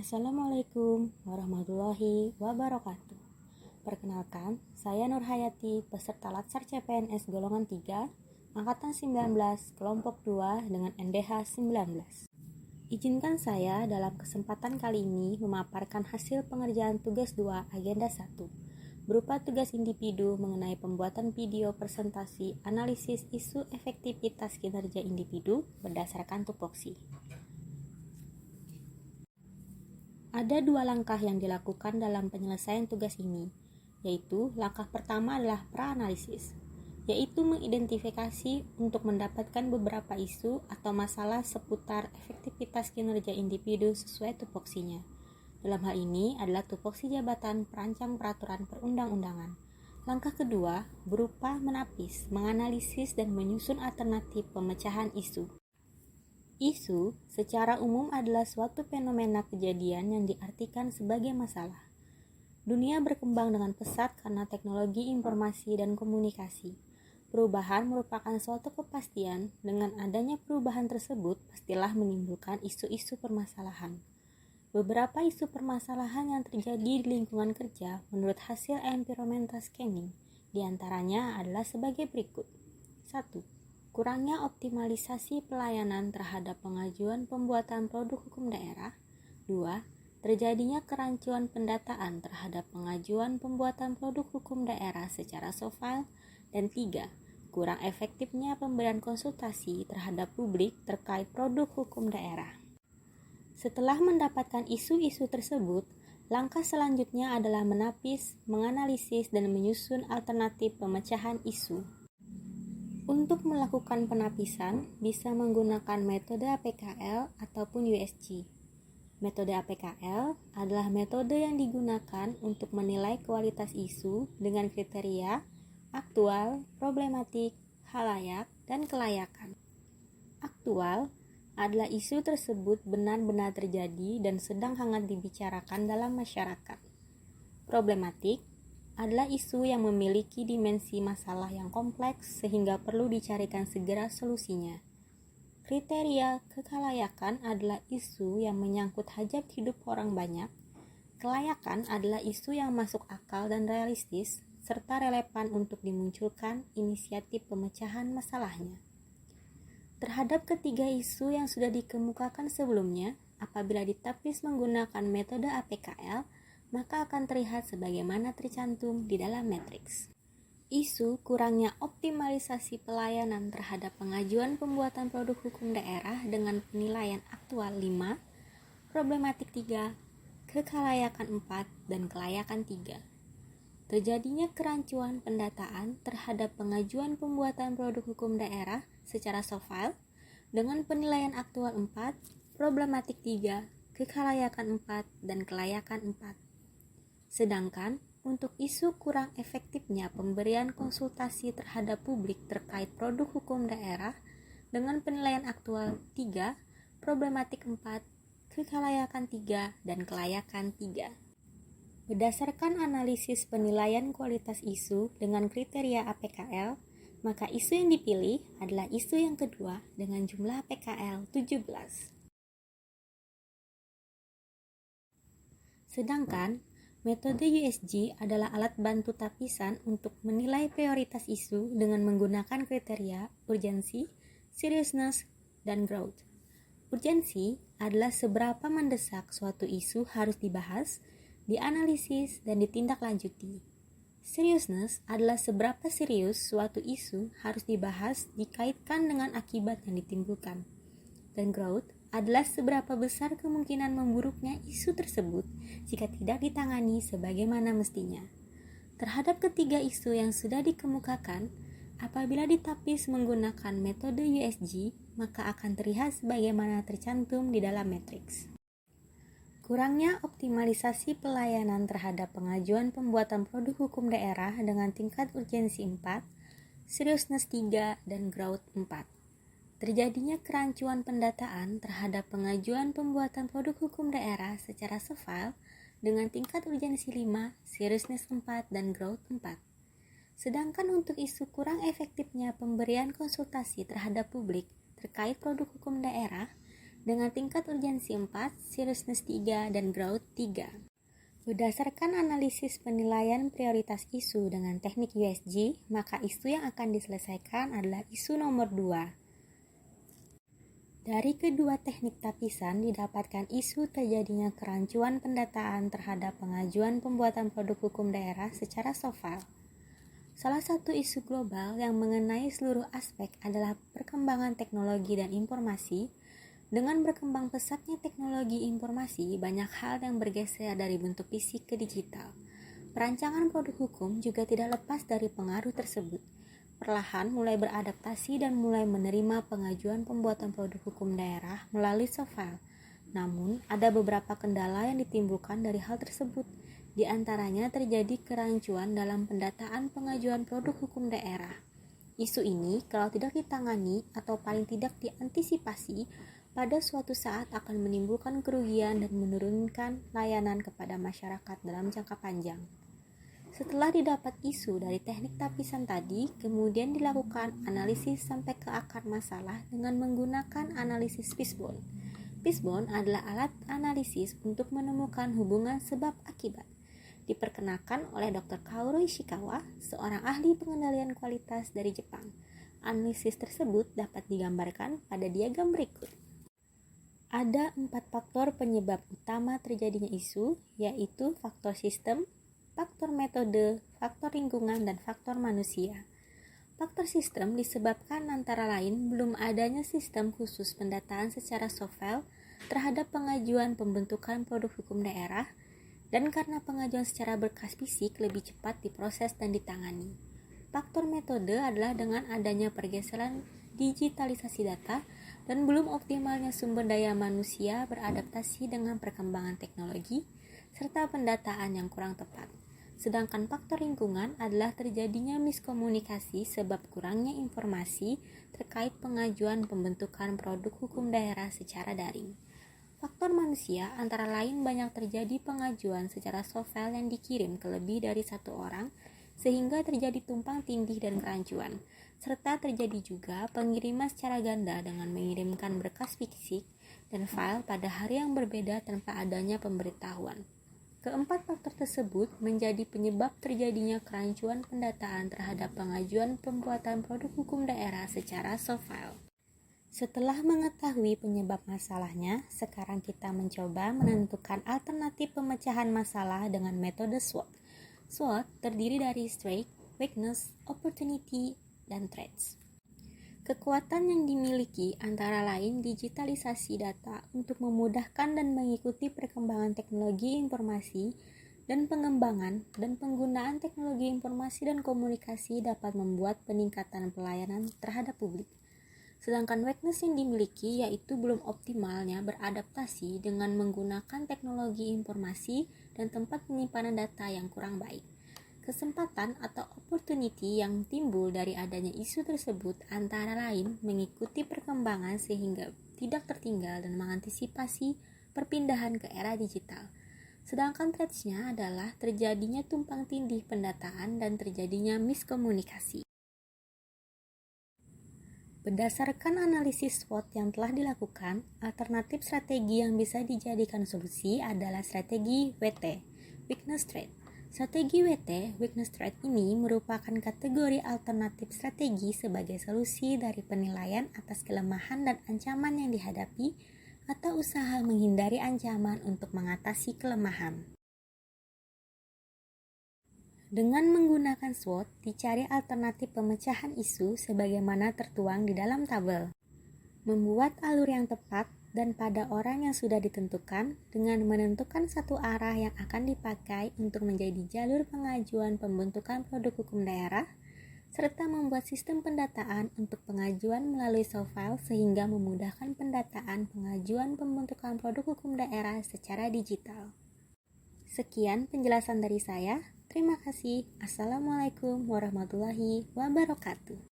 Assalamualaikum warahmatullahi wabarakatuh. Perkenalkan, saya Nur Hayati, peserta Latsar CPNS golongan 3, angkatan 19, kelompok 2 dengan NDH 19. Izinkan saya dalam kesempatan kali ini memaparkan hasil pengerjaan tugas 2 agenda 1, berupa tugas individu mengenai pembuatan video presentasi analisis isu efektivitas kinerja individu berdasarkan tupoksi. Ada dua langkah yang dilakukan dalam penyelesaian tugas ini, yaitu langkah pertama adalah pra-analisis, yaitu mengidentifikasi untuk mendapatkan beberapa isu atau masalah seputar efektivitas kinerja individu sesuai tupoksinya. Dalam hal ini adalah tupoksi jabatan perancang peraturan perundang-undangan. Langkah kedua berupa menapis, menganalisis dan menyusun alternatif pemecahan isu. Isu secara umum adalah suatu fenomena kejadian yang diartikan sebagai masalah. Dunia berkembang dengan pesat karena teknologi informasi dan komunikasi. Perubahan merupakan suatu kepastian. Dengan adanya perubahan tersebut, pastilah menimbulkan isu-isu permasalahan. Beberapa isu permasalahan yang terjadi di lingkungan kerja menurut hasil environmental scanning diantaranya adalah sebagai berikut. 1. Kurangnya optimalisasi pelayanan terhadap pengajuan pembuatan produk hukum daerah. 2. Terjadinya kerancuan pendataan terhadap pengajuan pembuatan produk hukum daerah secara soft file. Dan 3. Kurang efektifnya pemberian konsultasi terhadap publik terkait produk hukum daerah. Setelah mendapatkan isu-isu tersebut, langkah selanjutnya adalah menapis, menganalisis, dan menyusun alternatif pemecahan isu. Untuk melakukan penapisan, bisa menggunakan metode APKL ataupun USG. Metode APKL adalah metode yang digunakan untuk menilai kualitas isu dengan kriteria aktual, problematik, halayak, dan kelayakan. Aktual adalah isu tersebut benar-benar terjadi dan sedang hangat dibicarakan dalam masyarakat. Problematik adalah isu yang memiliki dimensi masalah yang kompleks sehingga perlu dicarikan segera solusinya. Kriteria kekalayakan adalah isu yang menyangkut hajat hidup orang banyak. Kelayakan adalah isu yang masuk akal dan realistis serta relevan untuk dimunculkan inisiatif pemecahan masalahnya. Terhadap ketiga isu yang sudah dikemukakan sebelumnya, apabila ditapis menggunakan metode APKL, maka akan terlihat sebagaimana tercantum di dalam matriks. Isu kurangnya optimalisasi pelayanan terhadap pengajuan pembuatan produk hukum daerah dengan penilaian aktual 5, problematik 3, kekalayakan 4, dan kelayakan 3. Terjadinya kerancuan pendataan terhadap pengajuan pembuatan produk hukum daerah secara soft file dengan penilaian aktual 4, problematik 3, kekalayakan 4, dan kelayakan 4. Sedangkan untuk isu kurang efektifnya pemberian konsultasi terhadap publik terkait produk hukum daerah dengan penilaian aktual 3, problematik 4, kekalayakan 3, dan kelayakan 3. Berdasarkan analisis penilaian kualitas isu dengan kriteria APKL, maka isu yang dipilih adalah isu yang kedua dengan jumlah APKL 17. Sedangkan metode USG adalah alat bantu tapisan untuk menilai prioritas isu dengan menggunakan kriteria urgensi, seriousness, dan growth. Urgensi adalah seberapa mendesak suatu isu harus dibahas, dianalisis, dan ditindaklanjuti. Seriousness adalah seberapa serius suatu isu harus dibahas dikaitkan dengan akibat yang ditimbulkan. Dan growth adalah seberapa besar kemungkinan memburuknya isu tersebut jika tidak ditangani sebagaimana mestinya. Terhadap ketiga isu yang sudah dikemukakan, apabila ditapis menggunakan metode USG, maka akan terlihat sebagaimana tercantum di dalam matriks. Kurangnya optimalisasi pelayanan terhadap pengajuan pembuatan produk hukum daerah dengan tingkat urgensi 4, seriousness 3, dan growth 4. Terjadinya kerancuan pendataan terhadap pengajuan pembuatan produk hukum daerah secara soft file dengan tingkat urgensi 5, seriousness 4, dan growth 4. Sedangkan untuk isu kurang efektifnya pemberian konsultasi terhadap publik terkait produk hukum daerah dengan tingkat urgensi 4, seriousness 3, dan growth 3. Berdasarkan analisis penilaian prioritas isu dengan teknik USG, maka isu yang akan diselesaikan adalah isu nomor 2. Dari kedua teknik tapisan didapatkan isu terjadinya kerancuan pendataan terhadap pengajuan pembuatan produk hukum daerah secara soft file. Salah satu isu global yang mengenai seluruh aspek adalah perkembangan teknologi dan informasi. Dengan berkembang pesatnya teknologi informasi, banyak hal yang bergeser dari bentuk fisik ke digital. Perancangan produk hukum juga tidak lepas dari pengaruh tersebut. Perlahan mulai beradaptasi dan mulai menerima pengajuan pembuatan produk hukum daerah melalui soft file. Namun, ada beberapa kendala yang ditimbulkan dari hal tersebut. Di antaranya terjadi kerancuan dalam pendataan pengajuan produk hukum daerah. Isu ini, kalau tidak ditangani atau paling tidak diantisipasi, pada suatu saat akan menimbulkan kerugian dan menurunkan layanan kepada masyarakat dalam jangka panjang. Setelah didapat isu dari teknik tapisan tadi, kemudian dilakukan analisis sampai ke akar masalah dengan menggunakan analisis fishbone. Fishbone adalah alat analisis untuk menemukan hubungan sebab akibat. Diperkenalkan oleh Dr. Kaoru Ishikawa, seorang ahli pengendalian kualitas dari Jepang. Analisis tersebut dapat digambarkan pada diagram berikut. Ada 4 faktor penyebab utama terjadinya isu, yaitu faktor sistem, faktor metode, faktor lingkungan, dan faktor manusia. Faktor sistem disebabkan antara lain belum adanya sistem khusus pendataan secara soft file terhadap pengajuan pembentukan produk hukum daerah, dan karena pengajuan secara berkas fisik lebih cepat diproses dan ditangani. Faktor metode adalah dengan adanya pergeseran digitalisasi data dan belum optimalnya sumber daya manusia beradaptasi dengan perkembangan teknologi serta pendataan yang kurang tepat. Sedangkan faktor lingkungan adalah terjadinya miskomunikasi sebab kurangnya informasi terkait pengajuan pembentukan produk hukum daerah secara daring. Faktor manusia antara lain banyak terjadi pengajuan secara soft file yang dikirim ke lebih dari satu orang sehingga terjadi tumpang tindih dan kerancuan, serta terjadi juga pengiriman secara ganda dengan mengirimkan berkas fisik dan file pada hari yang berbeda tanpa adanya pemberitahuan. Keempat faktor tersebut menjadi penyebab terjadinya kerancuan pendataan terhadap pengajuan pembuatan produk hukum daerah secara soft file. Setelah mengetahui penyebab masalahnya, sekarang kita mencoba menentukan alternatif pemecahan masalah dengan metode SWOT. SWOT terdiri dari Strength, Weakness, Opportunity, dan Threats. Kekuatan yang dimiliki antara lain digitalisasi data untuk memudahkan dan mengikuti perkembangan teknologi informasi dan pengembangan dan penggunaan teknologi informasi dan komunikasi dapat membuat peningkatan pelayanan terhadap publik. Sedangkan weakness yang dimiliki yaitu belum optimalnya beradaptasi dengan menggunakan teknologi informasi dan tempat penyimpanan data yang kurang baik. Kesempatan atau opportunity yang timbul dari adanya isu tersebut antara lain mengikuti perkembangan sehingga tidak tertinggal dan mengantisipasi perpindahan ke era digital. Sedangkan threats-nya adalah terjadinya tumpang tindih pendataan dan terjadinya miskomunikasi. Berdasarkan analisis SWOT yang telah dilakukan, alternatif strategi yang bisa dijadikan solusi adalah strategi WT, Weakness Threat. Strategi WT, Weakness Threat ini merupakan kategori alternatif strategi sebagai solusi dari penilaian atas kelemahan dan ancaman yang dihadapi atau usaha menghindari ancaman untuk mengatasi kelemahan. Dengan menggunakan SWOT, dicari alternatif pemecahan isu sebagaimana tertuang di dalam tabel. Membuat alur yang tepat dan pada orang yang sudah ditentukan dengan menentukan satu arah yang akan dipakai untuk menjadi jalur pengajuan pembentukan produk hukum daerah, serta membuat sistem pendataan untuk pengajuan melalui soft file sehingga memudahkan pendataan pengajuan pembentukan produk hukum daerah secara digital. Sekian penjelasan dari saya. Terima kasih. Assalamualaikum warahmatullahi wabarakatuh.